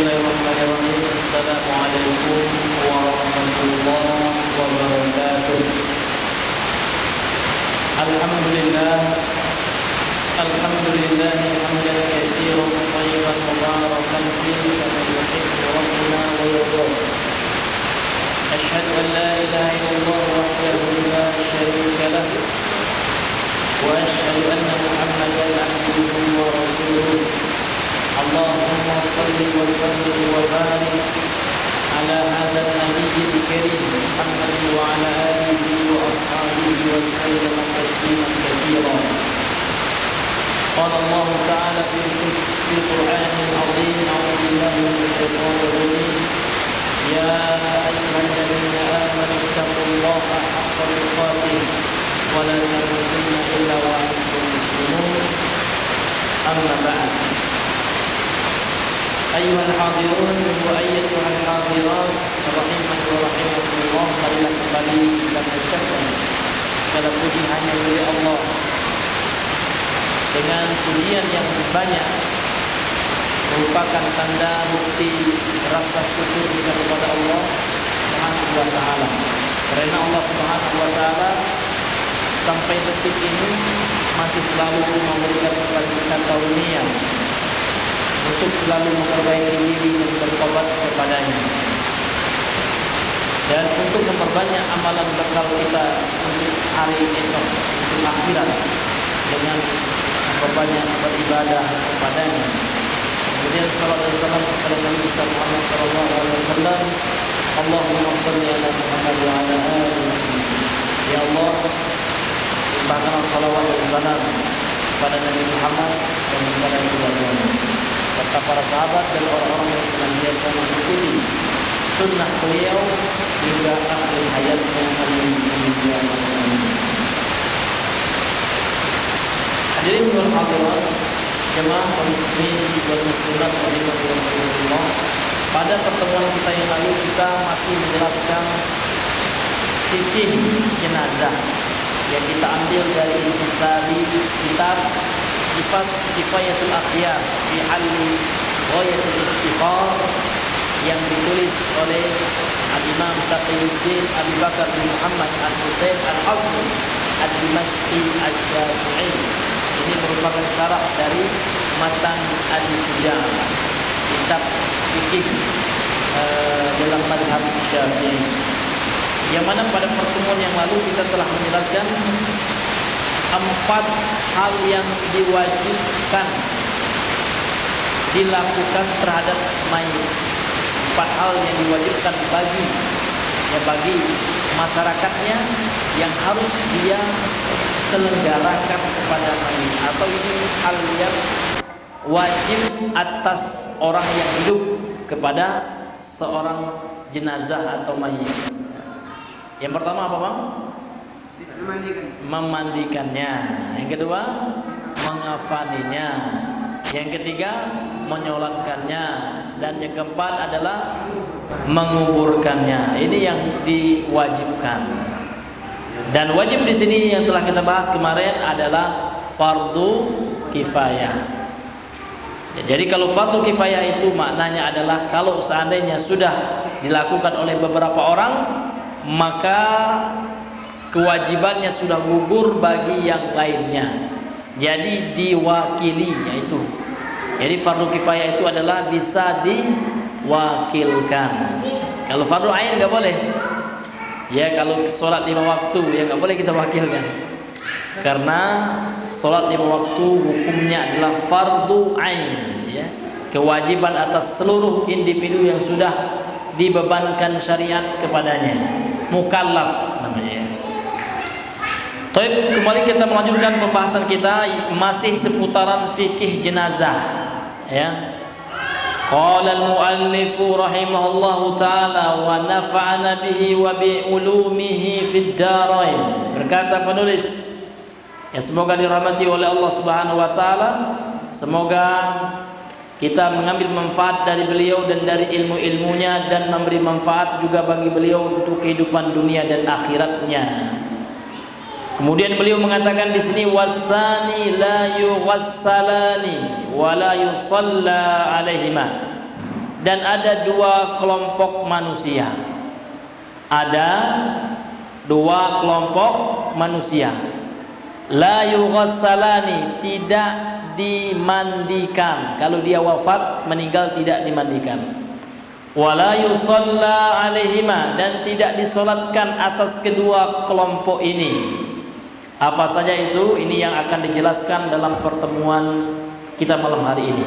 Bismillahirrahmanirrahim. Assalamualaikum warahmatullahi wabarakatuh. Alhamdulillah hamdan katsiran thayyiban mubarakan fihi kama yuhibbu rabbuna wa yarda. Asyhadu an la ilaha illallah wahdahu la syarika lah wa asyhadu anna Muhammadan abduhu wa rasuluh. Allahumma salli wa sallim wa barik ala hadzal nabiyil karim Muhammadin wa ala alihi wa ashabihi wa sallam tasliman katsiran. Qala Allah ta'ala fi Qur'anil 'azim, a'udzu billahi minasy syaithanir rajim. Ya ayyuhalladzina amanu taqullaha haqqa tuqatih wa la tamutunna illa wa antum muslimun. Amma ba'd. Ayyuhal hadirun wa ayyatuhal hadirat, rahimani wa rahimakumullah. Marilah kembali kita mengucapkan segala puji hanya milik Allah dengan pujian yang banyak, merupakan tanda bukti rasa syukur kita kepada Allah Subhanahu wa taala. Karena Allah Subhanahu wa taala sampai detik ini masih selalu memberikan kepada kita karunia untuk selalu memperbaiki diri dan bertobat kepadanya, dan untuk memperbanyak amalan bekal kita untuk hari esok, untuk akhirat, dengan memperbanyak beribadah kepadanya. Kemudian salat dan salam kepada Nabi Muhammad sallallahu alaihi wasallam. Allahumma shalli ala Muhammad wa ala ali Muhammad. Ya Allah, limpahkanlah salawat dan salam kepada Nabi Muhammad dan kepada keluarganya, serta para sahabat dan orang-orang yang senantiasa mengikuti sunnah beliau hingga akhir hayatnya. Hadirin wal hadirat, jemaah kaum muslimin wal muslimat rahimakumullah. Pada pertemuan kita yang lalu kita masih menjelaskan fikih jenazah yang kita ambil dari intisari kitab Kifayatul Akhyar fi Halli Ghayatul Ikhtifar yang ditulis oleh Al-Imam Taqiyuddin Abu Bakar bin Muhammad Al-Husain Al-Hazmi Ad-Dimashqi Al-Syafi'i. Ini merupakan syarah dari matan Al-Sujah, kitab fikih dalam mazhab Syafi'i, yang mana pada pertemuan yang lalu kita telah menjelaskan 4 hal yang diwajibkan dilakukan terhadap mayit. 4 hal yang diwajibkan bagi masyarakatnya yang harus dia selenggarakan kepada mayit, atau ini hal yang wajib atas orang yang hidup kepada seorang jenazah atau mayit. Yang pertama apa, Bang? Memandikannya. Yang kedua, mengafaninya. Yang ketiga, menyolatkannya. Dan yang keempat adalah menguburkannya. Ini yang diwajibkan. Dan wajib di sini yang telah kita bahas kemarin adalah fardu kifayah. Jadi kalau fardu kifayah itu maknanya adalah kalau seandainya sudah dilakukan oleh beberapa orang, maka kewajibannya sudah gugur bagi yang lainnya. Jadi diwakili, yaitu. Jadi fardu kifayah itu adalah bisa diwakilkan. Kalau fardu ain nggak boleh. Ya, kalau sholat 5 waktu ya nggak boleh kita wakilkan. Karena sholat 5 waktu hukumnya adalah fardu ain, ya. Kewajiban atas seluruh individu yang sudah dibebankan syariat kepadanya. Mukallaf namanya, ya. Baik, kembali kita melanjutkan pembahasan kita masih seputaran fikih jenazah, ya. Qala al-muallif rahimahullahu taala wa nafa'ana bihi wa bi ulumihi fid darain. Berkata penulis, ya, semoga dirahmati oleh Allah Subhanahu wa taala, semoga kita mengambil manfaat dari beliau dan dari ilmu-ilmunya, dan memberi manfaat juga bagi beliau untuk kehidupan dunia dan akhiratnya. Kemudian beliau mengatakan di sini, wasani la yughassalani wa la yusalla alaihima. dan ada dua kelompok manusia. Ada dua kelompok manusia. La yughassalani, tidak dimandikan. Kalau dia wafat, meninggal, tidak dimandikan. Wala yusalla alaihima, dan tidak disolatkan atas kedua kelompok ini. Apa saja itu? Ini yang akan dijelaskan dalam pertemuan kita malam hari ini.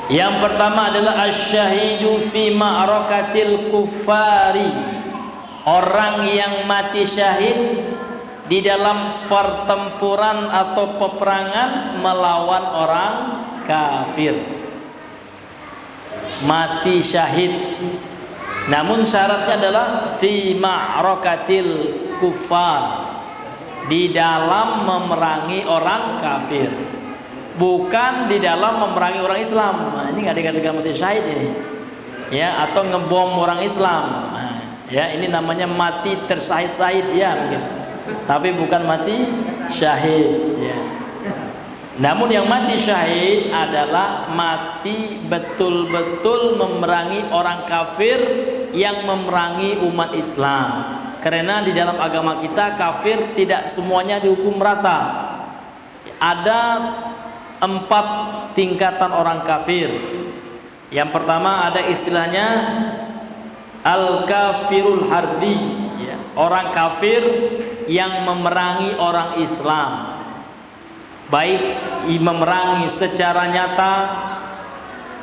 Yang pertama adalah asyahidu fi ma'rakatil kuffari, orang yang mati syahid di dalam pertempuran atau peperangan melawan orang kafir. Mati syahid, namun syaratnya adalah fi ma'rakatil kuffar, di dalam memerangi orang kafir, bukan di dalam memerangi orang Islam. Nah, ini nggak dikatakan mati syahid ini, ya, atau ngebom orang Islam. Nah, ya, ini namanya mati tersahid-sahid, ya mungkin, tapi bukan mati syahid, ya. Namun yang mati syahid adalah mati betul-betul memerangi orang kafir yang memerangi umat Islam. Karena di dalam agama kita kafir tidak semuanya dihukum rata. Ada 4 tingkatan orang kafir. Yang pertama ada istilahnya al-kafirul harbi, ya, orang kafir yang memerangi orang Islam, baik memerangi secara nyata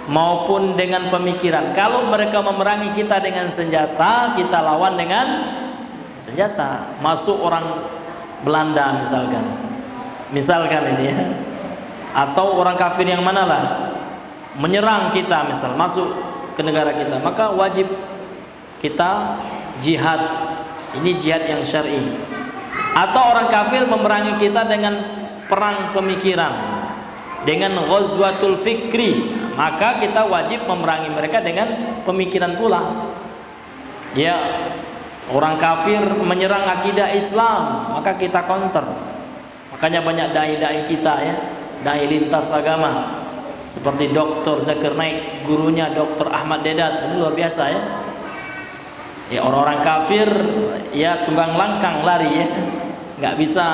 maupun dengan pemikiran. Kalau mereka memerangi kita dengan senjata, kita lawan dengan senjata. Masuk orang Belanda misalkan ini, ya, atau orang kafir yang mana lah menyerang kita, misal masuk ke negara kita, maka wajib kita jihad. Ini jihad yang syar'i. Atau orang kafir memerangi kita dengan perang pemikiran, dengan ghazwatul fikri, maka kita wajib memerangi mereka dengan pemikiran pula. Ya, orang kafir menyerang akidah Islam, maka kita counter. Makanya banyak dai-dai kita, ya, dai lintas agama, seperti Dr. Zakir Naik, gurunya Dr. Ahmad Dedat, ini luar biasa, ya. Ya, orang-orang kafir, ya, tunggang langkang lari, ya, nggak bisa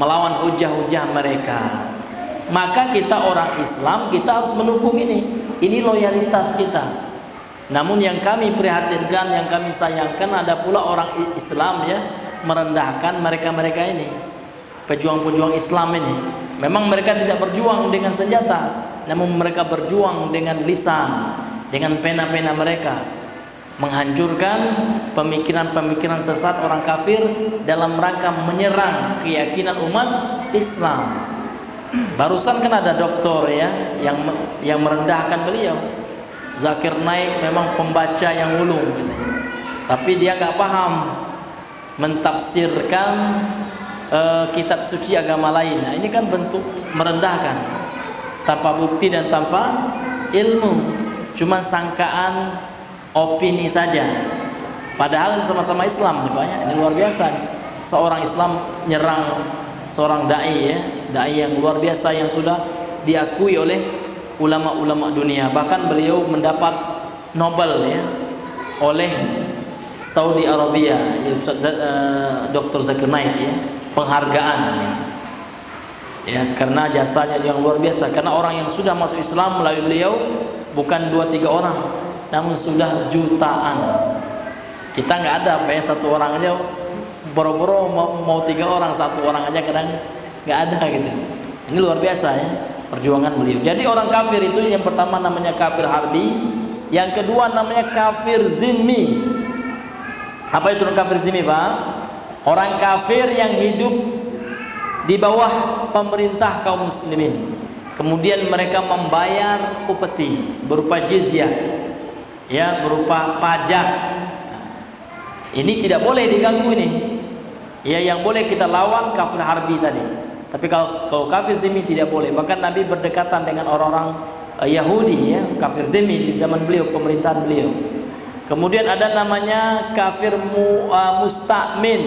melawan hujah-hujah mereka. Maka kita orang Islam, kita harus mendukung ini. Ini loyalitas kita. Namun yang kami prihatinkan, yang kami sayangkan, ada pula orang Islam, ya, merendahkan mereka-mereka ini, pejuang-pejuang Islam ini. Memang mereka tidak berjuang dengan senjata, namun mereka berjuang dengan lisan, dengan pena-pena mereka, menghancurkan pemikiran-pemikiran sesat orang kafir dalam rangka menyerang keyakinan umat Islam. Barusan kan ada doktor, ya, yang merendahkan beliau. Zakir Naik memang pembaca yang ulung, gitu. Tapi dia nggak paham mentafsirkan kitab suci agama lain. Nah, ini kan bentuk merendahkan, tanpa bukti dan tanpa ilmu, cuma sangkaan, opini saja. Padahal sama-sama Islam, ya. Ini luar biasa. Seorang Islam nyerang seorang dai, ya, dai yang luar biasa yang sudah diakui oleh ulama-ulama dunia. Bahkan beliau mendapat Nobel, ya, oleh Saudi Arabia, ya, Dr. Zakir Naik, ya, penghargaan, ya, karena jasanya yang luar biasa. Karena orang yang sudah masuk Islam melalui beliau bukan 2-3 orang, namun sudah jutaan. Kita nggak ada, apa ya, 1 orang aja boro-boro mau 3 orang, 1 orang aja kadang nggak ada, gitu. Ini luar biasa, ya, perjuangan beliau. Jadi orang kafir itu yang pertama namanya kafir harbi, yang kedua namanya kafir zimmi. Apa itu kafir zimmi, Pak? Orang kafir yang hidup di bawah pemerintah kaum muslimin, kemudian mereka membayar upeti berupa jizyah, ya, berupa pajak. Ini tidak boleh diganggu ini. Ya, yang boleh kita lawan kafir harbi tadi. Tapi kalau kafir zimmi tidak boleh. Bahkan Nabi berdekatan dengan orang-orang Yahudi, ya, kafir zimmi di zaman beliau, pemerintahan beliau. Kemudian ada namanya kafir musta'min,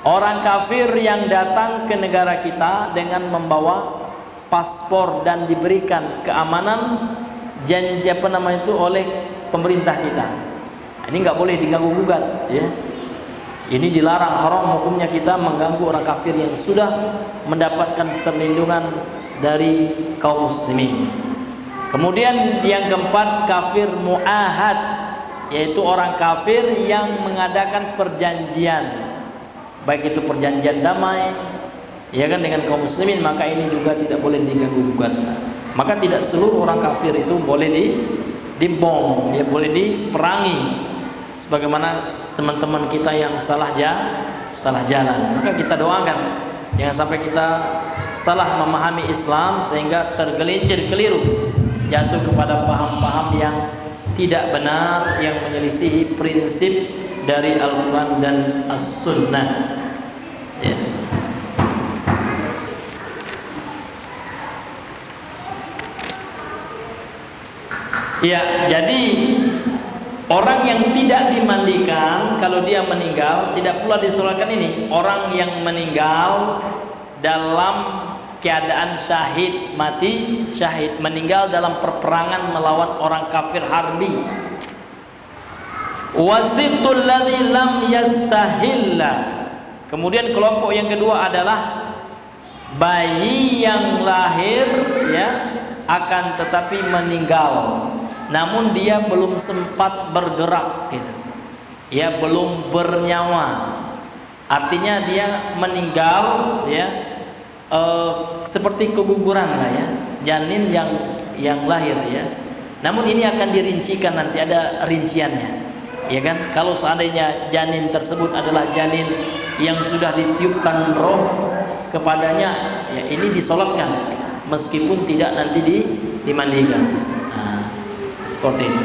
orang kafir yang datang ke negara kita dengan membawa paspor dan diberikan keamanan janji apa namanya itu oleh pemerintah kita. Ini nggak boleh diganggu gugat, ya. Ini dilarang, haram hukumnya kita mengganggu orang kafir yang sudah mendapatkan perlindungan dari kaum muslimin. Kemudian yang keempat, kafir mu'ahad, yaitu orang kafir yang mengadakan perjanjian, baik itu perjanjian damai, ya kan, dengan kaum muslimin, maka ini juga tidak boleh diganggu gugat. Maka tidak seluruh orang kafir itu boleh dibom, ya, boleh diperangi. Sebagaimana teman-teman kita yang salah jalan, maka kita doakan jangan sampai kita salah memahami Islam sehingga tergelincir keliru, jatuh kepada paham-paham yang tidak benar, yang menyelisihi prinsip dari Al-Quran dan As-Sunnah, ya. Ya, jadi orang yang tidak dimandikan kalau dia meninggal tidak pula disolatkan. Ini orang yang meninggal dalam keadaan syahid, mati syahid, meninggal dalam perperangan melawan orang kafir harbi. Wasibtul ladzi lam yastahilla. Kemudian kelompok yang kedua adalah bayi yang lahir, ya, akan tetapi meninggal, namun dia belum sempat bergerak, gitu. Ya, belum bernyawa. Artinya dia meninggal, ya, seperti keguguran lah, ya, janin yang lahir, ya. Namun ini akan dirincikan, nanti ada rinciannya, ya kan. Kalau seandainya janin tersebut adalah janin yang sudah ditiupkan roh kepadanya, ya, ini disolatkan meskipun tidak nanti dimandikan. Seperti itu.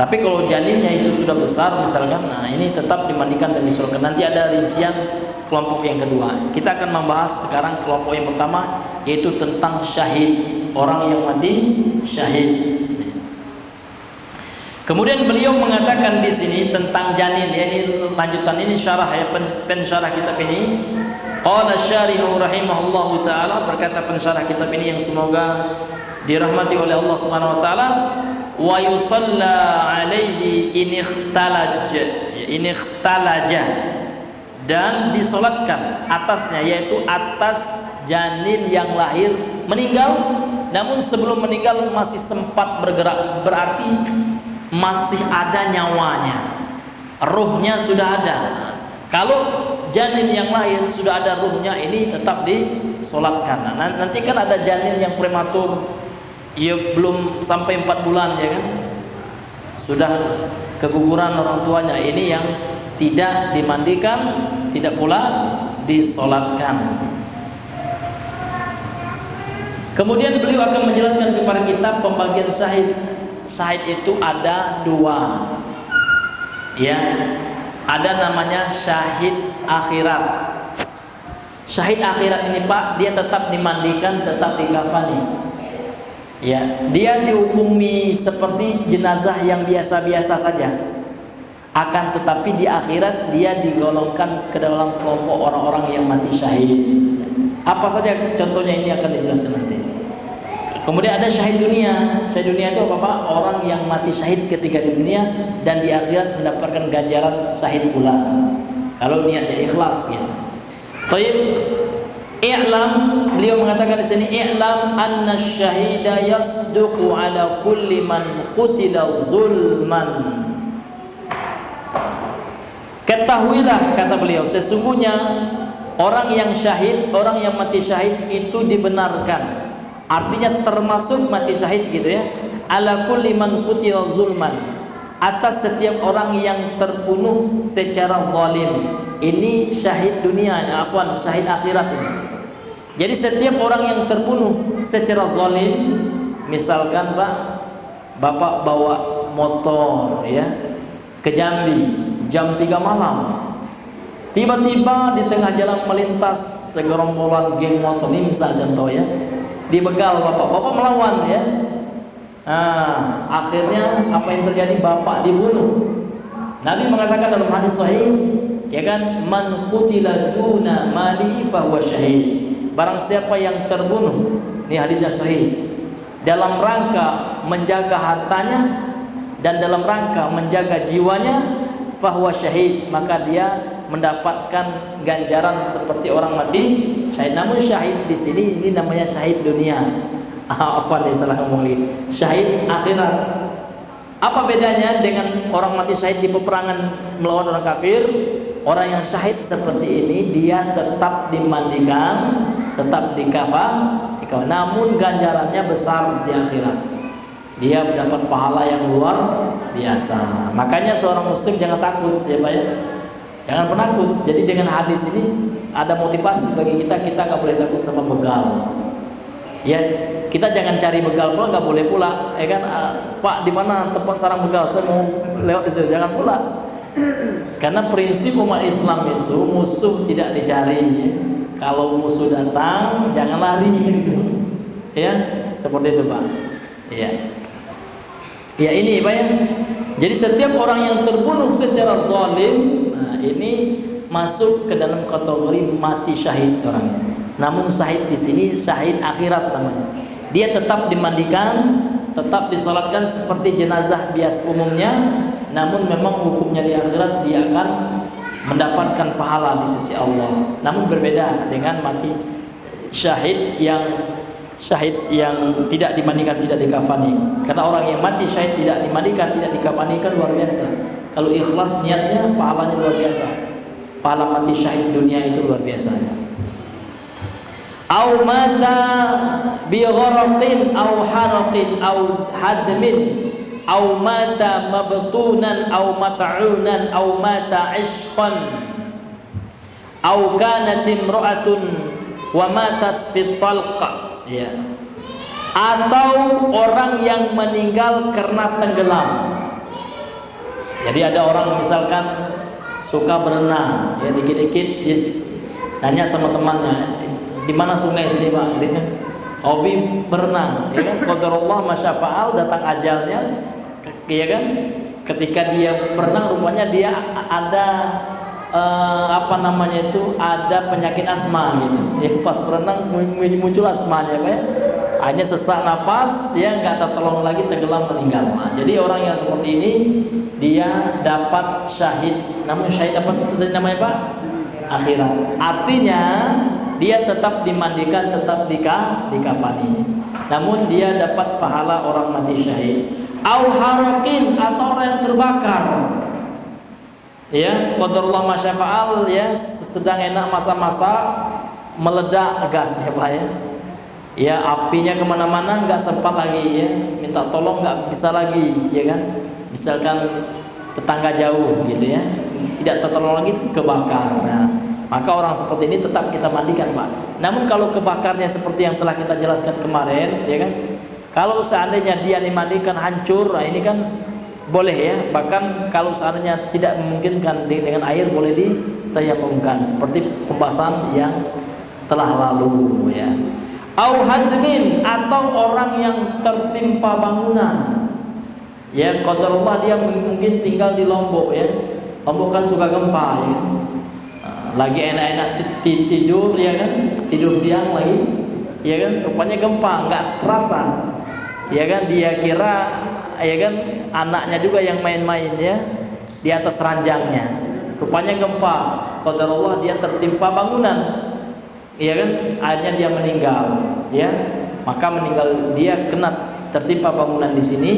Tapi kalau janinnya itu sudah besar misalkan, nah ini tetap dimandikan dan disolatkan. Nanti ada rincian kelompok yang kedua. Kita akan membahas sekarang kelompok yang pertama, yaitu tentang syahid, orang yang mati syahid. Kemudian beliau mengatakan di sini tentang janin, ya, ini lanjutan, ini syarah, ya, pensyarah kitab ini. Qala syarihu rahimahullahu taala, berkata pensyarah kitab ini yang semoga dirahmati oleh Allah Subhanahu wa taala, wa yusalla alaihi in ikhtalaja, dan disolatkan atasnya, yaitu atas janin yang lahir meninggal, namun sebelum meninggal masih sempat bergerak, berarti masih ada nyawanya, ruhnya sudah ada. Kalau janin yang lahir sudah ada ruhnya, ini tetap disolatkan. Nah, nanti kan ada janin yang prematur, ya, belum sampai 4 bulan, ya kan, sudah keguguran orang tuanya, ini yang tidak dimandikan, tidak pula disolatkan. Kemudian beliau akan menjelaskan kepada kita pembagian syahid. Syahid itu ada 2, ya. Ada namanya syahid akhirat. Syahid akhirat ini, Pak, dia tetap dimandikan, tetap dikafani, ya. Dia dihukumi seperti jenazah yang biasa-biasa saja. Akan tetapi di akhirat dia digolongkan ke dalam kelompok orang-orang yang mati syahid. Apa saja contohnya, ini akan dijelaskan nanti. Kemudian ada syahid dunia. Syahid dunia itu apa, Pak? Orang yang mati syahid ketika di dunia dan di akhirat mendapatkan ganjaran syahid pula, kalau niatnya ikhlas, ya. Baik. I'lam, beliau mengatakan di sini, i'lam anna syahida yasduqu ala kulli man qutila zulman. Ketahuilah, kata beliau, sesungguhnya orang yang syahid, orang yang mati syahid itu dibenarkan. Artinya termasuk mati syahid, gitu, ya. Ala kulli man qutila zulman, atas setiap orang yang terbunuh secara zalim. Ini syahid dunia, afwan, syahid akhirat ini. Jadi setiap orang yang terbunuh secara zalim, misalkan, Pak, Bapak bawa motor, ya, ke Jambi jam 3 malam, tiba-tiba di tengah jalan melintas segerombolan geng motor, ini misal contoh, ya, dibegal Bapak melawan, ya. Nah, akhirnya apa yang terjadi? Bapak dibunuh. Nabi mengatakan dalam hadis sahih, ya kan, man qutila duna mali fa huwa syahid. Barang siapa yang terbunuh, ini hadisnya sahih, dalam rangka menjaga hartanya dan dalam rangka menjaga jiwanya, fahuwa syahid, maka dia mendapatkan ganjaran seperti orang mati syahid. Namun syahid di sini ini namanya syahid dunia. Afwan, salah ngomong lagi. Syahid akhirat. Apa bedanya dengan orang mati syahid di peperangan melawan orang kafir? Orang yang syahid seperti ini dia tetap dimandikan, tetap dikafan, namun ganjarannya besar di akhirat. Dia mendapat pahala yang luar biasa. Makanya seorang muslim jangan takut ya Pak ya. Jangan penakut. Jadi dengan hadis ini ada motivasi bagi kita nggak boleh takut sama begal. Ya, kita jangan cari begal pula, nggak boleh pula. Ya kan, Pak di mana tempat sarang begal? Saya mau lewat di sini. Jangan pula. Karena prinsip umat Islam itu musuh tidak dicari. Ya. Kalau musuh datang jangan lari gitu. Ya, seperti itu Pak. Ya. Ya ini Pak ya. Jadi setiap orang yang terbunuh secara zalim, nah ini masuk ke dalam kategori mati syahid orangnya. Namun syahid di sini syahid akhirat namanya. Dia tetap dimandikan, tetap disolatkan seperti jenazah biasa umumnya. Namun memang hukumnya di akhirat dia akan mendapatkan pahala di sisi Allah. Namun berbeda dengan mati syahid yang tidak dimandikan, tidak dikafani. Karena orang yang mati syahid tidak dimandikan, tidak dikafani kan luar biasa. Kalau ikhlas niatnya pahalanya luar biasa. Pahala mati syahid dunia itu luar biasa. Au mata bi gharaqin au haraqin au hadmin au mata mabtunan au mat'unan au mata ishqan au kanat imra'atun wa matat fi talqa. Ya. Atau orang yang meninggal karena tenggelam. Jadi ada orang misalkan suka berenang, ya dikit-dikit dia tanya sama temannya, di mana sungai sini Pak? Gitu kan. Hobi berenang, ya kan? Qadarullah masyafa'al, datang ajalnya, ya kan? Ketika dia berenang rupanya dia ada ada penyakit asma gitu. Ya pas berenang muncul asmanya Pak ya. Hanya sesak napas, ya nggak tertolong lagi, tenggelam meninggal. Nah, jadi orang yang seperti ini dia dapat syahid. Namun syahid apa tadi namanya Pak? Akhirat. Artinya dia tetap dimandikan, tetap dikafani. Namun dia dapat pahala orang mati syahid. Au harakin, atau orang yang terbakar. Ya, qadarullah masyafa'al, ya sedang enak masa-masa meledak gas ya Pak ya. Ya apinya kemana-mana nggak sempat lagi ya, minta tolong nggak bisa lagi ya kan. Misalkan tetangga jauh gitu ya, tidak tertolong lagi kebakar. Nah, maka orang seperti ini tetap kita mandikan Pak. Namun kalau kebakarnya seperti yang telah kita jelaskan kemarin ya kan, kalau seandainya dia dimandikan hancur, nah ini kan boleh ya, bahkan kalau seandainya tidak memungkinkan dengan air boleh ditayamumkan seperti pembahasan yang telah lalu ya. Au hadmin, atau orang yang tertimpa bangunan. Ya, qadarullah dia mungkin tinggal di Lombok ya. Lombok kan suka gempa ya. Lagi enak-enak tidur ya kan, tidur siang lagi. Ya kan, rupanya gempa nggak terasa. Ya kan, dia kira ya kan anaknya juga yang main-main ya di atas ranjangnya, rupanya gempa, qadarullah dia tertimpa bangunan, ya kan, akhirnya dia meninggal, ya, maka meninggal dia kena tertimpa bangunan di sini,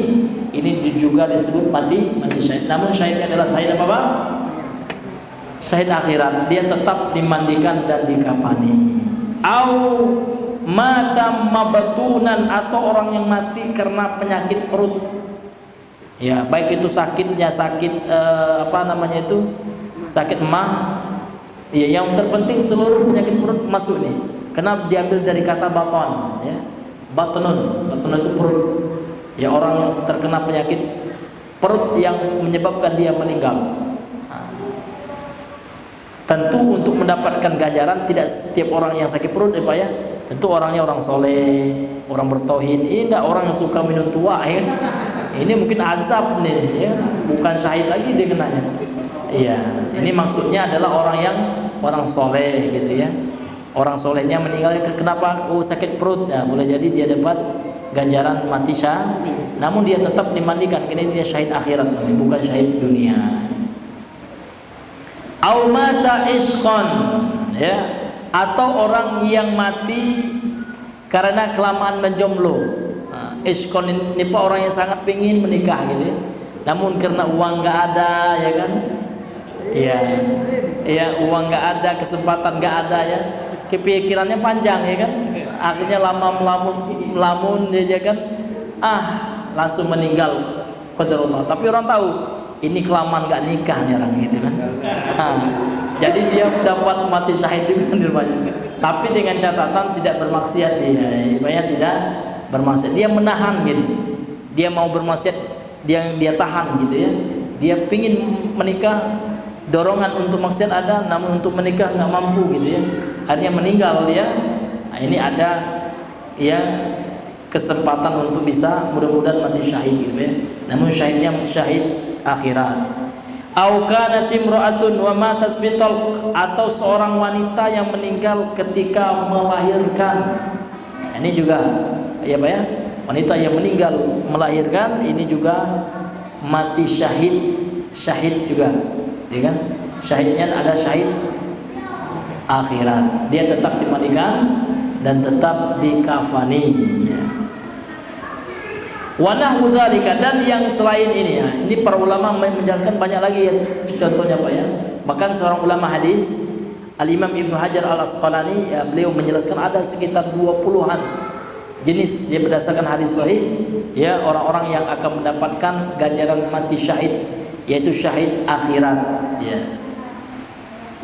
ini juga disebut mati syahid. Namun syahidnya adalah syahid apa Pak? Syahid akhirat, dia tetap dimandikan dan dikafani. Au mata mabtunan, atau orang yang mati karena penyakit perut. Ya, baik itu sakitnya sakit sakit emah. Ya, yang terpenting seluruh penyakit perut masuk nih. Karena diambil dari kata baton, ya. Batonun itu perut. Ya, orang yang terkena penyakit perut yang menyebabkan dia meninggal. Nah, tentu untuk mendapatkan ganjaran tidak setiap orang yang sakit perut ya Pak ya. Tentu orangnya orang soleh, orang bertauhid. Ini tidak orang yang suka minum tua ya. Ini mungkin azab nih ya, bukan syahid lagi dia kenanya. Iya, ini maksudnya adalah orang soleh gitu ya. Orang solehnya meninggal kenapa? Oh sakit perut, ya boleh jadi dia dapat ganjaran mati syahid, namun dia tetap dimandikan, ini dia syahid akhirat, bukan syahid dunia. Au mata isqan, ya, atau orang yang mati karena kelamaan menjomblo. Isqan ini pak orang yang sangat ingin menikah gitu ya, namun karena uang nggak ada, ya kan, ya uang nggak ada, kesempatan nggak ada, ya, kepikirannya panjang, ya kan, akhirnya lama melamun dia, ya kan, langsung meninggal qadarullah. Tapi orang tahu ini kelamaan nggak nikah nih orang gitu kan, jadi dia dapat mati syahid juga di rumahnya. Tapi dengan catatan tidak bermaksiat dia, banyak tidak bermaksiat. Dia menahan gitu, dia mau bermaksiat, dia tahan gitu ya. Dia pingin menikah, dorongan untuk maksiat ada, namun untuk menikah nggak mampu gitu ya. Akhirnya meninggal dia. Nah, ini ada ya kesempatan untuk bisa mudah-mudahan mati syahid gitu ya. Namun syahidnya syahid akhirat. Au kanat imra'atun wa matat fi talq, atau seorang wanita yang meninggal ketika melahirkan. Ini juga ya Pak ya, wanita yang meninggal melahirkan ini juga mati syahid juga, ya kan? Syahidnya ada syahid akhirat. Dia tetap dimandikan dan tetap dikafani ya. Wa nahwu dzalika, dan yang selain ini ya. Ini para ulama menjelaskan banyak lagi ya contohnya Pak ya. Bahkan seorang ulama hadis Al-Imam Ibnu Hajar Al-Asqalani ya, beliau menjelaskan ada sekitar 20-an jenis ya berdasarkan hadis sahih ya orang-orang yang akan mendapatkan ganjaran mati syahid, yaitu syahid akhirat ya.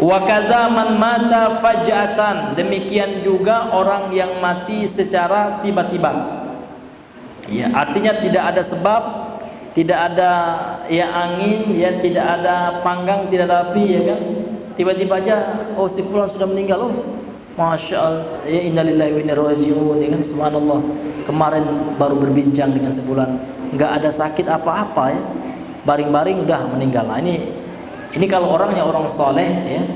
Wa kadza man mata faj'atan, demikian juga orang yang mati secara tiba-tiba. Ya, artinya tidak ada sebab, tidak ada ya angin, ya tidak ada panggang, tidak ada api, ya kan? Tiba-tiba aja, oh si fulan sudah meninggal, oh masya Allah, ya innalillahi wa inna ilaihi raji'un, ya kan? Subhanallah, kemarin baru berbincang dengan sebulan, nggak ada sakit apa-apa ya, baring-baring udah meninggal. Nah, ini kalau orangnya orang soleh, ya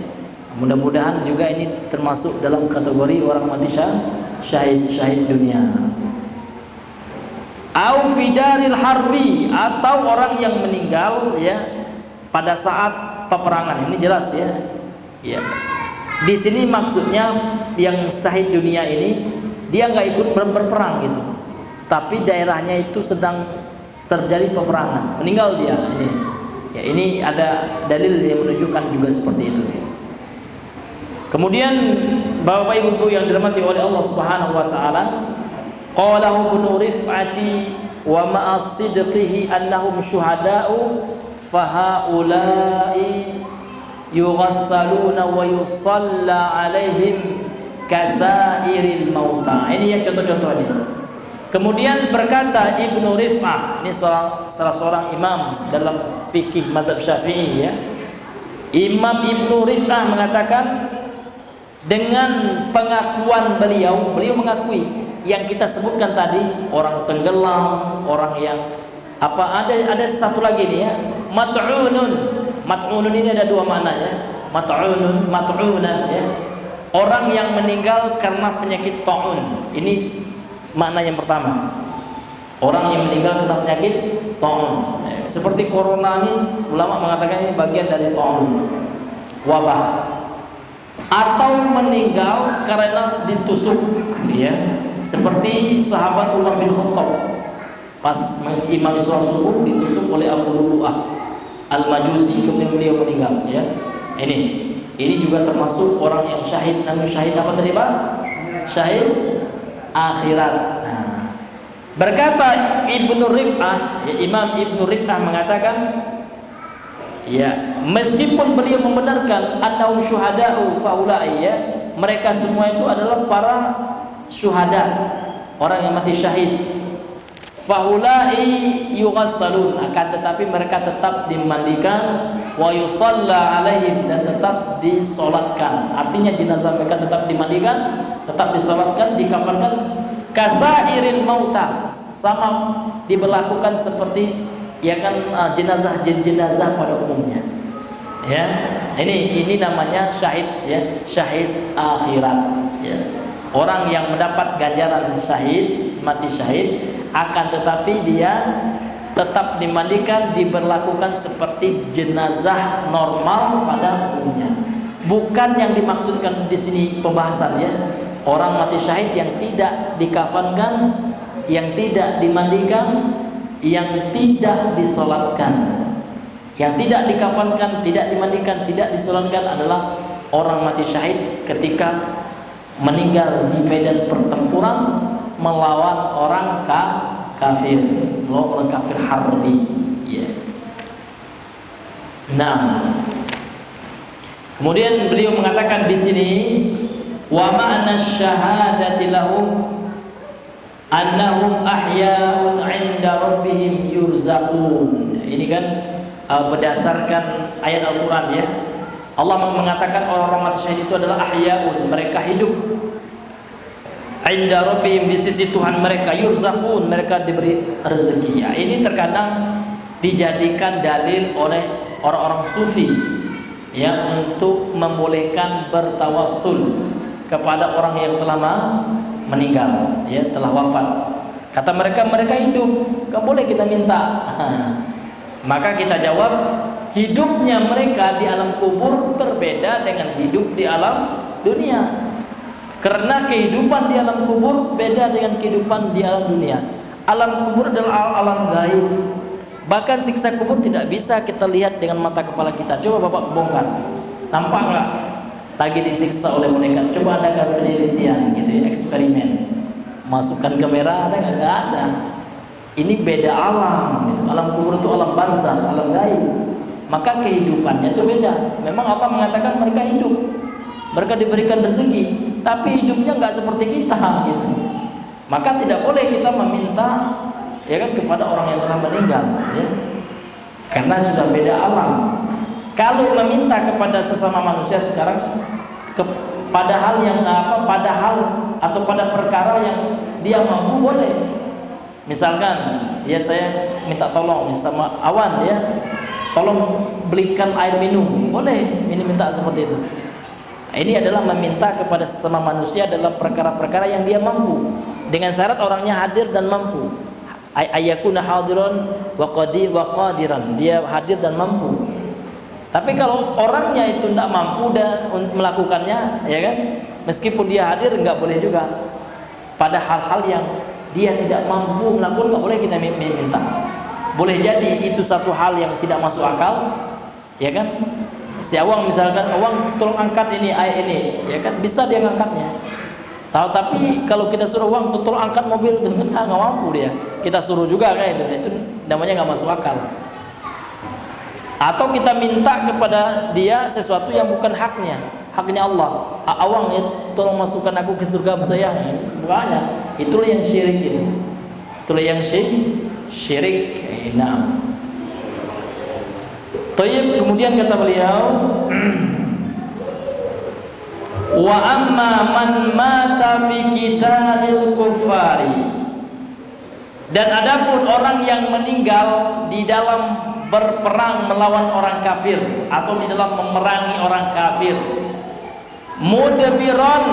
mudah-mudahan juga ini termasuk dalam kategori orang mati syahid dunia. Au fidaril harbi, atau orang yang meninggal ya pada saat peperangan. Ini jelas ya. Ya. Di sini maksudnya yang syahid dunia ini dia nggak ikut berperang gitu. Tapi daerahnya itu sedang terjadi peperangan, meninggal dia ini. Ya, ini ada dalil yang menunjukkan juga seperti itu ya. Kemudian Bapak Ibu yang dirahmati oleh Allah Subhanahu wa taala, qalahu ibnu rif'ati wa ma'a sidqihi annahum syuhada'u fahaula'i yughassaluna wa yusalla alaihim kasairil mauta. Ini yang contoh-contohnya. Kemudian berkata Ibnu Rif'ah, ini salah seorang imam dalam fikih mazhab Syafi'i ya. Imam Ibnu Rif'ah mengatakan dengan pengakuan beliau mengakui yang kita sebutkan tadi, orang tenggelam, orang yang apa, ada satu lagi nih ya, mat'unun ini ada dua makna ya, mat'unan ya, orang yang meninggal karena penyakit ta'un. Ini makna yang pertama, orang yang meninggal karena penyakit ta'un ya. Seperti corona ini, ulama mengatakan ini bagian dari ta'un, wabah. Atau meninggal karena ditusuk ya, seperti sahabat Umar bin Khattab pas imam sholat subuh ditusuk oleh Abu Lu'lu'ah Al-Majusi, kemudian beliau meninggal ya. Ini juga termasuk orang yang syahid. Namun syahid apa tadi Pak? Syahid akhirat. Nah, berkata Ibnu Rif'ah ya, Imam Ibnu Rif'ah mengatakan ya, meskipun beliau membenarkan annahum syuhada'u faulai ya, mereka semua itu adalah para syuhada, orang yang mati syahid. Faulai yughassalun, akan tetapi mereka tetap dimandikan, wa yusalla alaihim, dan tetap disolatkan. Artinya jenazah mereka tetap dimandikan, tetap disolatkan, dikafankan, kasairil mauta, sama diberlakukan seperti ya kan jenazah pada umumnya ya. Ini namanya syahid ya, syahid akhirat ya. Orang yang mendapat ganjaran syahid, mati syahid, akan tetapi dia tetap dimandikan, diberlakukan seperti jenazah normal pada umumnya. Bukan yang dimaksudkan di sini pembahasan ya. Orang mati syahid yang tidak dikafankan, yang tidak dimandikan, yang tidak disolatkan. Yang tidak dikafankan, tidak dimandikan, tidak disolatkan adalah orang mati syahid ketika meninggal di medan pertempuran melawan orang kafir, melawan orang kafir harbi. Ya. Nah, kemudian beliau mengatakan di sini, wa ma'na syahadati lahum annahum ahya'un 'inda rabbihim yurzaqun. Ini kan berdasarkan ayat Al-Quran ya. Allah mengatakan orang-orang mati syahid itu adalah ahya'un, mereka hidup 'inda rabbihim, di sisi Tuhan mereka, yurzaqun, mereka diberi rezeki. Ya, ini terkadang dijadikan dalil oleh orang-orang sufi ya, untuk membolehkan bertawassul kepada orang yang telah meninggal ya, telah wafat. Kata mereka, mereka hidup, gak boleh kita minta. Maka kita jawab, hidupnya mereka di alam kubur berbeda dengan hidup di alam dunia. Karena kehidupan di alam kubur beda dengan kehidupan di alam dunia. Alam kubur adalah alam gaib. Bahkan siksa kubur tidak bisa kita lihat dengan mata kepala kita. Coba Bapak bongkar, nampak nggak lagi disiksa oleh malaikat? Coba adakan penelitian gitu ya, eksperimen. Masukkan kamera, ada nggak? Nggak ada. Ini beda alam gitu. Alam kubur itu alam barzakh, alam gaib. Maka kehidupannya itu beda. Memang Allah mengatakan mereka hidup, mereka diberikan rezeki, tapi hidupnya nggak seperti kita gitu. Maka tidak boleh kita meminta ya kan kepada orang yang telah meninggal ya. Karena sudah beda alam. Kalau meminta kepada sesama manusia sekarang pada hal yang pada hal atau pada perkara yang dia mampu boleh. Misalkan ya saya minta tolong sama Awan ya, tolong belikan air minum, boleh ini minta seperti itu. Ini adalah meminta kepada sesama manusia dalam perkara-perkara yang dia mampu, dengan syarat orangnya hadir dan mampu. Ayakuna hadiron wa qadiran, dia hadir dan mampu. Tapi kalau orangnya itu tidak mampu dan melakukannya, ya kan, meskipun dia hadir nggak boleh juga. Pada hal-hal yang dia tidak mampu melakukan nggak boleh kita minta. Boleh jadi itu satu hal yang tidak masuk akal, ya kan? Si Awang misalkan, Awang tolong angkat ini air ini, ya kan? Bisa dia ngangkatnya. Tapi kalau kita suruh Awang tolong angkat mobil itu nggak mampu dia. Kita suruh juga kayak itu namanya nggak masuk akal. Atau kita minta kepada dia sesuatu yang bukan haknya Allah. Awang ya, tolong masukkan aku ke surga saya. Bukannya, itulah yang syirik itu. Itulah yang syirik. Nah. Tayyib, kemudian kata beliau, wa amma man mata fi qitalil kuffari, dan adapun orang yang meninggal di dalam berperang melawan orang kafir atau di dalam memerangi orang kafir, mudbiran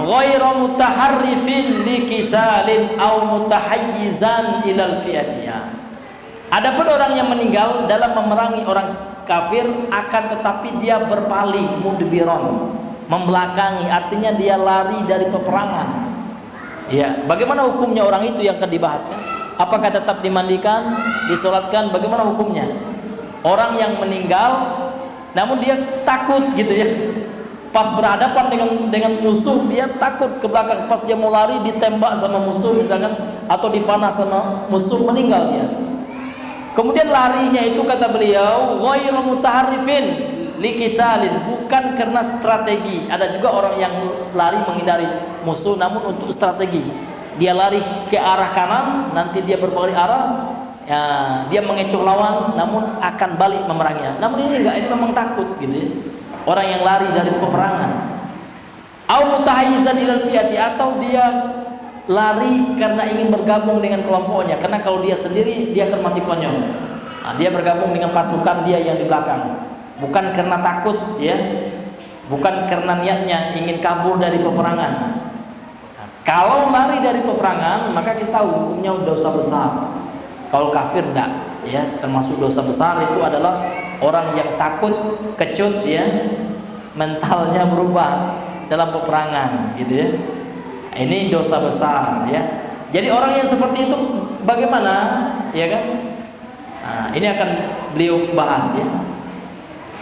ghairu mutaharrifin liqitalin aw mutahayyizan ilal fi'atiyah. Adapun orang yang meninggal dalam memerangi orang kafir akan tetapi dia berpaling, mudbiran, membelakangi, artinya dia lari dari peperangan. Ya, bagaimana hukumnya orang itu yang akan dibahas kan? Apakah tetap dimandikan, disolatkan? Bagaimana hukumnya? Orang yang meninggal namun dia takut gitu ya. Pas berhadapan dengan musuh dia takut ke belakang, pas dia mau lari ditembak sama musuh misalkan atau dipanah sama musuh, meninggal dia. Kemudian larinya itu kata beliau ghairu mutaharrifin liqitalin, bukan karena strategi. Ada juga orang yang lari menghindari musuh namun untuk strategi. Dia lari ke arah kanan, nanti dia berbalik arah, ya, dia mengecoh lawan namun akan balik memeranginya. Namun ini enggak, ini memang takut gitu ya. Orang yang lari dari peperangan. Au mutahayyizan ilal fi'ati, atau dia lari karena ingin bergabung dengan kelompoknya, karena kalau dia sendiri dia akan mati konyol. Nah, dia bergabung dengan pasukan dia yang di belakang, bukan karena takut ya, bukan karena niatnya ingin kabur dari peperangan. Kalau lari dari peperangan, maka kita tahu hukumnya dosa besar. Kalau kafir enggak, ya, termasuk dosa besar itu adalah orang yang takut, kecut, ya, mentalnya berubah dalam peperangan, gitu ya. Ini dosa besar, ya. Jadi orang yang seperti itu bagaimana, ya kan? Nah, ini akan beliau bahas, ya.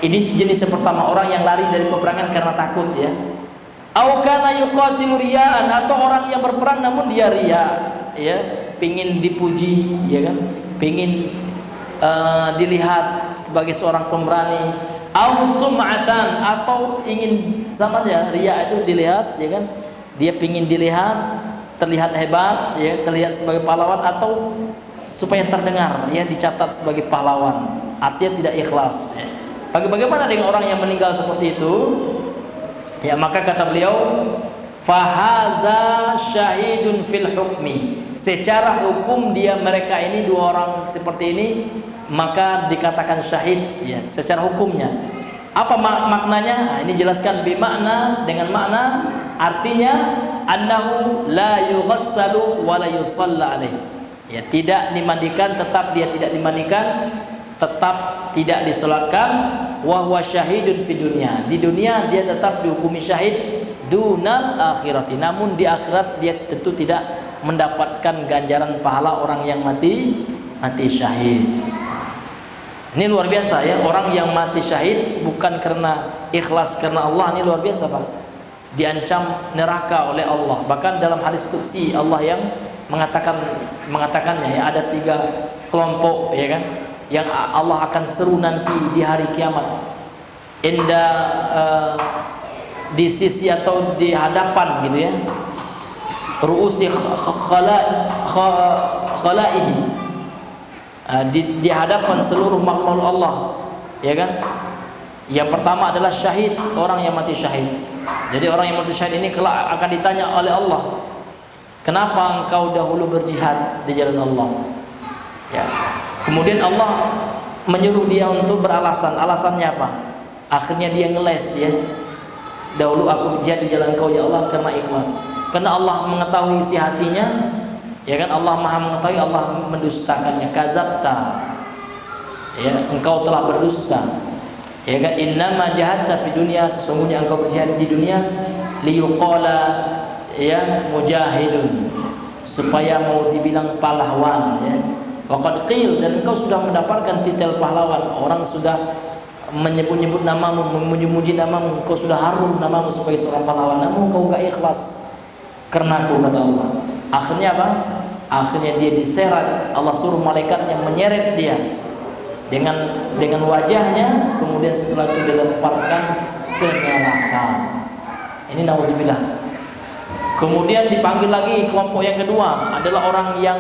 Ini jenis yang pertama, orang yang lari dari peperangan karena takut, ya. Au kana yuqatilu riya'an, atau orang yang berperang namun dia riya, ya, pingin dipuji, ya kan? Pingin dilihat sebagai seorang pemberani. Au sum'atan, atau ingin, sama aja, riya itu dilihat, ya kan? Dia pingin dilihat, terlihat hebat, ya, terlihat sebagai pahlawan, atau supaya terdengar, ya, dicatat sebagai pahlawan. Artinya tidak ikhlas, ya. Bagaimana dengan orang yang meninggal seperti itu? Ya, maka kata beliau, fahadza syahidun fil hukmi. Secara hukum mereka ini dua orang seperti ini, maka dikatakan syahid, ya, secara hukumnya. Apa maknanya? Nah, ini jelaskan bimakna, dengan makna, artinya annahu la yughassalu wa la yusalla alaih. Ya, tidak dimandikan, tetap dia tidak dimandikan, tetap tidak disolatkan. Wa huwa syahidun fi dunya. Di dunia dia tetap dihukumi syahid, dunal akhirati. Namun di akhirat dia tentu tidak mendapatkan ganjaran pahala orang yang mati syahid. Ini luar biasa, ya, orang yang mati syahid bukan karena ikhlas karena Allah, ini luar biasa, Pak. Diancam neraka oleh Allah. Bahkan dalam hadis qudsi Allah yang mengatakannya, ya, ada 3 kelompok, ya kan, yang Allah akan seru nanti di hari kiamat. Di sisi atau di hadapan, gitu ya. Ru'usi khalaihi. Di hadapan seluruh makhluk Allah, ya kan? Yang pertama adalah syahid, orang yang mati syahid. Jadi orang yang mati syahid ini kelak akan ditanya oleh Allah, kenapa engkau dahulu berjihad di jalan Allah? Ya. Kemudian Allah menyuruh dia untuk beralasan. Alasannya apa? Akhirnya dia ngeles, ya. Dahulu aku berjihad di jalan Engkau, ya Allah, karena ikhlas. Karena Allah mengetahui isi hatinya. Ya kan, Allah Maha mengetahui, Allah mendustakannya. Kadzabta, ya, engkau telah berdusta. Ya kan, innama jahadta fi dunya, sesungguhnya engkau berjihad di dunia liyuqala, ya, mujahidun, supaya mau dibilang pahlawan, ya. Waqad qil, dan engkau sudah mendapatkan titel pahlawan. Orang sudah menyebut-nyebut namamu, memuji-muji namamu, engkau sudah harum namamu sebagai seorang pahlawan. Namun engkau enggak ikhlas karena aku, kata Allah. Akhirnya apa? Akhirnya dia diseret. Allah suruh malaikatnya menyeret dia dengan wajahnya, kemudian setelah itu dilemparkan ke neraka. Ini nauzubillah. Kemudian dipanggil lagi kelompok yang kedua, adalah orang yang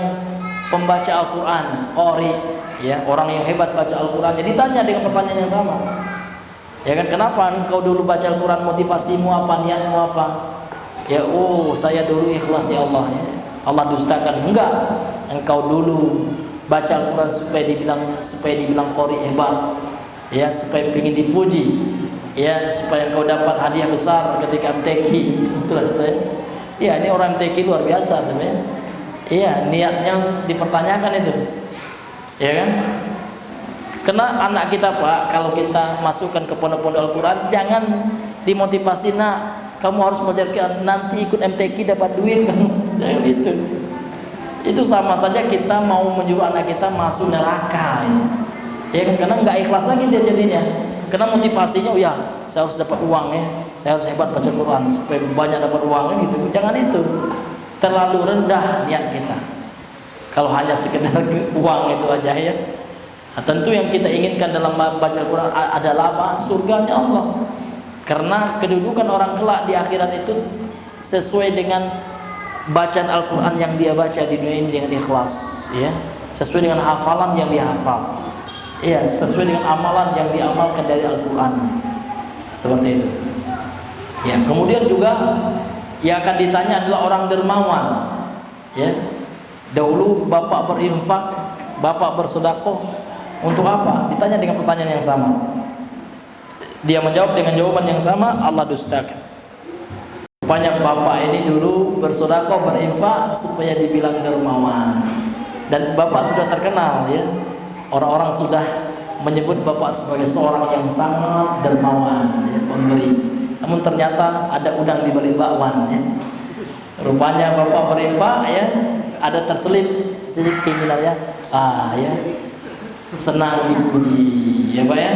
pembaca Al-Quran, qari, ya, orang yang hebat baca Al-Quran. Jadi ditanya dengan pertanyaan yang sama, ya kan, kenapa engkau dulu baca Al-Quran, motivasimu apa, niatmu apa? Ya, oh, saya dulu ikhlas, ya Allah, ya. Allah dustakan. Enggak, engkau dulu baca Al-Quran supaya dibilang qari hebat, ya, supaya ingin dipuji, ya, supaya engkau dapat hadiah besar ketika MTQ. Itulah, ya, ini orang MTQ luar biasa, teman. Iya, niatnya dipertanyakan itu, ya kan? Karena anak kita, Pak, kalau kita masukkan ke pondok-pondok Al-Quran, jangan dimotivasi, nak, kamu harus belajar, nanti ikut MTQ dapat duit, kamu jangan itu. Itu sama saja kita mau menyuruh anak kita masuk neraka ini, ya kan? Karena nggak ikhlas lagi dia jadinya. Karena motivasinya, ya, saya harus dapat uang, ya, saya harus hebat baca Quran supaya banyak dapat uangnya, gitu. Jangan itu. Terlalu rendah niat kita. Kalau hanya sekedar uang itu aja, ya. Nah, tentu yang kita inginkan dalam baca Al-Quran adalah apa? Surganya Allah. Karena kedudukan orang kelak di akhirat itu sesuai dengan bacaan Al-Quran yang dia baca di dunia ini dengan ikhlas, ya. Sesuai dengan hafalan yang dia hafal, ya, sesuai dengan amalan yang diamalkan dari Al-Quran. Seperti itu, ya. Kemudian juga yang akan ditanya adalah orang dermawan, ya. Dahulu bapak berinfak, bapak bersedekah, untuk apa? Ditanya dengan pertanyaan yang sama. Dia menjawab dengan jawaban yang sama, Allah dustakan. Rupanya bapak ini dulu bersedekah, berinfak supaya dibilang dermawan. Dan Bapak sudah terkenal ya. Orang-orang sudah menyebut Bapak sebagai seorang yang sangat dermawan ya, pemberi. Namun ternyata ada udang di balik bakwan ya. Rupanya Bapak berinfak ya, ada terselip sedikit keinginannya, ya senang dipuji ya Pak ya.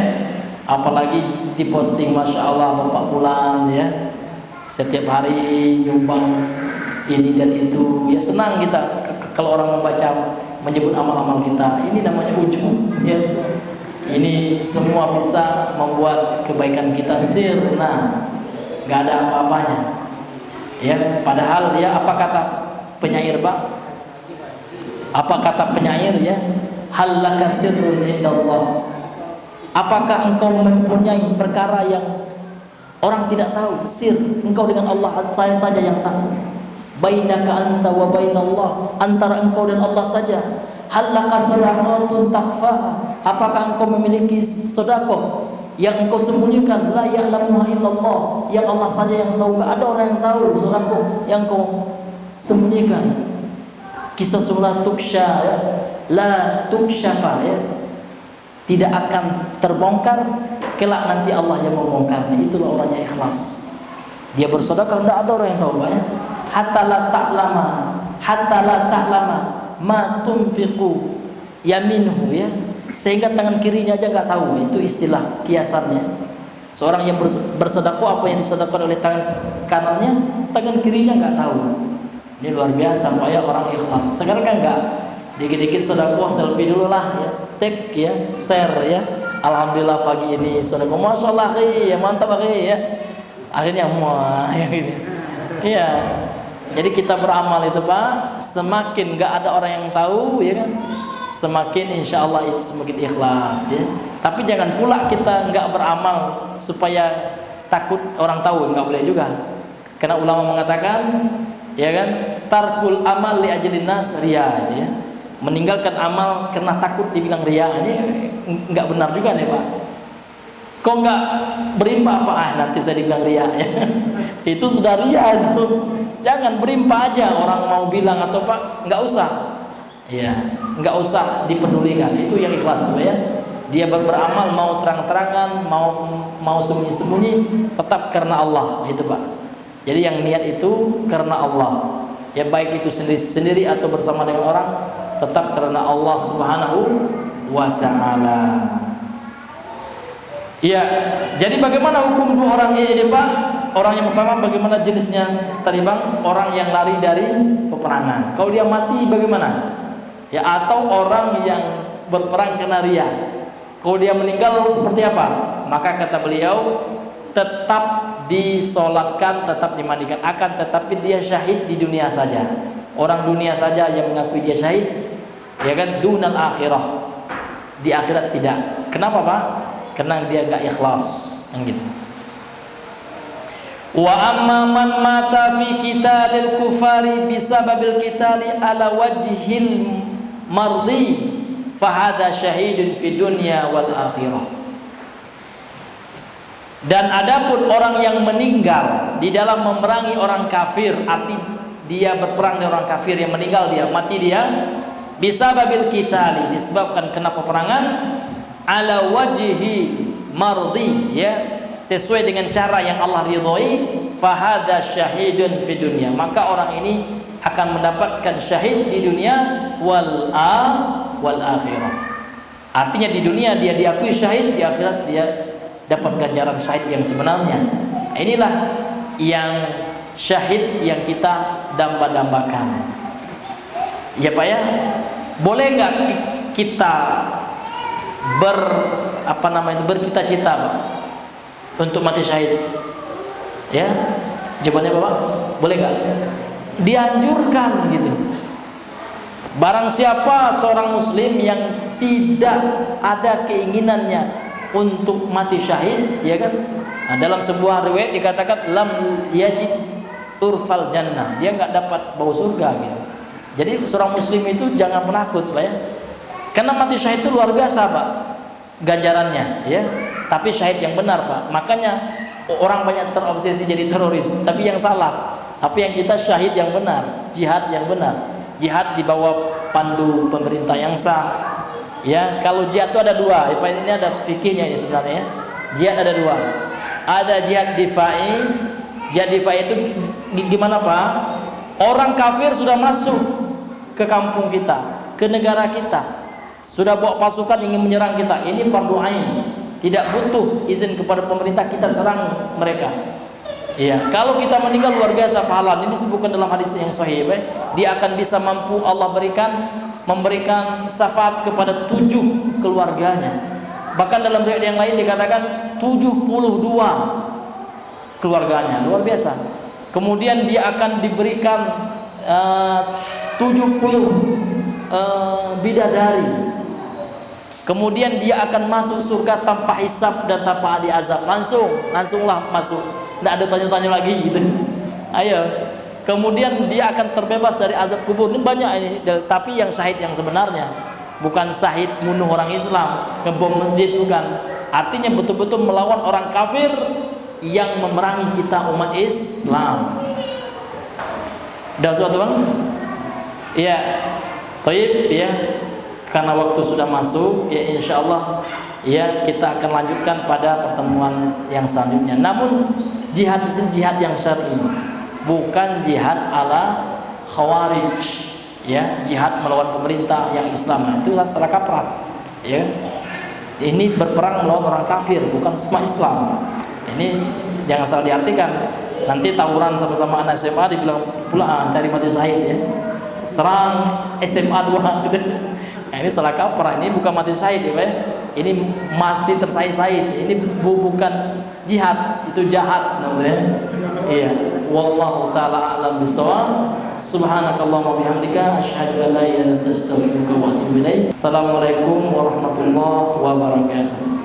Apalagi diposting, Masya Allah Bapak pulang ya, setiap hari nyumbang ini dan itu ya, senang kita kalau orang membaca menyebut amal-amal kita. Ini namanya ujub ya. Ini semua bisa membuat kebaikan kita sirna, nggak ada apa-apanya ya. Padahal ya, apa kata penyair Pak? Apa kata penyair ya? Hal laka sirrun indallah. Apakah engkau mempunyai perkara yang orang tidak tahu? Sir, engkau dengan Allah, saya saja yang tahu. Bainaka anta wa bainallah, antara engkau dan Allah saja. Hal laka sadaqatun takhfaha. Apakah engkau memiliki sedekah yang engkau sembunyikan? La ya'lamuha illallah, yang Allah saja yang tahu. Enggak ada orang yang tahu sedekah yang engkau sembunyikan. Kisah surah tuksha ya, la tukshafa ya, tidak akan terbongkar, kelak nanti Allah yang membongkarnya. Itulah orangnya ikhlas. Dia bersedekah, tidak ada orang yang tahu Pak ya. Hatta la ta'lama ma tunfiqu yaminhu ya, sehingga tangan kirinya aja nggak tahu. Itu istilah kiasannya. Seorang yang bersedekah, apa yang disedekahkan oleh tangan kanannya, tangan kirinya nggak tahu. Ini luar biasa Pak ya, orang ikhlas. Sekarang kan nggak, dikit-dikit sedekah selfie dulu lah ya, tag ya, share ya. Alhamdulillah pagi ini sedekah, Masya Allah ya, mantap ya. Akhirnya muah ya gitu. Iya. Jadi kita beramal itu Pak, semakin nggak ada orang yang tahu ya kan, semakin insya Allah itu semakin ikhlas ya. Tapi jangan pula kita nggak beramal supaya takut orang tahu, nggak boleh juga. Karena ulama mengatakan ya kan, tarkul amal li ajlin nas riya ya. Meninggalkan amal karena takut dibilang riya, ini nggak benar juga nih Pak. Kok nggak berimpah Pak? Nanti saya dibilang riya ya. Itu sudah riya itu. Jangan berimpah aja, orang mau bilang atau Pak, nggak usah. Ya, nggak usah dipedulikan. Itu yang ikhlas tuh ya. Dia beramal mau terang-terangan, mau sembunyi-sembunyi, tetap karena Allah itu Pak. Jadi yang niat itu karena Allah. Ya baik itu sendiri atau bersama dengan orang, tetap karena Allah Subhanahu wa taala. Ya, jadi bagaimana hukum dua orang ini Pak? Orang yang pertama bagaimana jenisnya? Tadi Bang, orang yang lari dari peperangan. Kalau dia mati bagaimana? Ya, atau orang yang berperang karena riya. Kalau dia meninggal seperti apa? Maka kata beliau, tetap disolatkan, tetap dimandikan, akan tetapi dia syahid di dunia saja. Orang dunia saja yang mengakui dia syahid, ya kan, dunal akhirah. Di akhirat tidak. Kenapa Pak? Karena dia enggak ikhlas, yang gitu. Wa amma man mata fi qitalil kufari bisababil qitali ala wajhil mardi fahada syahidun fi dunya wal akhirah. Dan adapun orang yang meninggal di dalam memerangi orang kafir, arti dia berperang dengan orang kafir, yang meninggal dia, mati dia, bisababil qitali, disebabkan kena peperangan, ala wajhi mardi ya, sesuai dengan cara yang Allah ridhoi, fahada syahidun fi dunya, maka orang ini akan mendapatkan syahid di dunia wal akhirah. Artinya di dunia dia diakui syahid, di akhirat dia dapat ganjaran syahid yang sebenarnya. Inilah yang syahid yang kita damba-dambakan. Ya Pak ya, boleh nggak kita bercita-cita Pak untuk mati syahid? Ya, jawabannya Bapak, boleh nggak? Dianjurkan gitu. Barang siapa seorang muslim yang tidak ada keinginannya untuk mati syahid, ya kan? Nah, dalam sebuah riwayat dikatakan lam yajid urfal jannah, dia nggak dapat bau surga gitu. Jadi seorang muslim itu jangan penakut Pak ya. Karena mati syahid itu luar biasa Pak ganjarannya ya. Tapi syahid yang benar Pak. Makanya orang banyak terobsesi jadi teroris, tapi yang salah. Tapi yang kita syahid yang benar, jihad yang benar. Jihad di bawah pandu pemerintah yang sah. Ya, kalau jihad itu ada dua. Ini ada fikihnya ini sebenarnya. Jihad ada dua. Ada jihad difai. Jihad difai itu gimana Pak? Orang kafir sudah masuk ke kampung kita, ke negara kita, sudah bawa pasukan ingin menyerang kita. Ini fardu ain. Tidak butuh izin kepada pemerintah, kita serang mereka. Iya, kalau kita meninggal luar biasa pahala. Ini disebutkan dalam hadis yang sahih, dia akan bisa mampu Allah memberikan syafaat kepada 7 keluarganya. Bahkan dalam riwayat yang lain dikatakan 72 keluarganya, luar biasa. Kemudian dia akan diberikan 70 bidadari. Kemudian dia akan masuk surga tanpa hisab dan tanpa diazab. Langsunglah masuk. Tidak ada tanya-tanya lagi gitu. Ayo. Kemudian dia akan terbebas dari azab kubur. Ini banyak ini. Tapi yang syahid yang sebenarnya bukan syahid bunuh orang Islam, ngebom masjid, bukan. Artinya betul-betul melawan orang kafir yang memerangi kita umat Islam. Dah suatu bang? Iya. Taib ya. Karena waktu sudah masuk, ya insya Allah ya kita akan lanjutkan pada pertemuan yang selanjutnya. Namun jihad di sini jihad yang syar'i, bukan jihad ala khawarij, ya jihad melawan pemerintah yang Islam. Itu salah kaprah, ya. Ini berperang melawan orang kafir, bukan sesama Islam. Ini jangan salah diartikan. Nanti tawuran sama-sama anak SMA dibilang pula cari mati syahid ya. Serang SMA 2. Nah, ini salah kaprah, ini bukan mati syahid ya, Pak. Ini mati tersayid-sayid. Ini bukan jihad, itu jahat namanya. Iya. Wallahu taala a'lam bishawab. Subhanakallahumma bihamdika asyhadu an la ilaha illa anta astaghfiruka wa atubu ilaik. Assalamualaikum warahmatullahi wabarakatuh.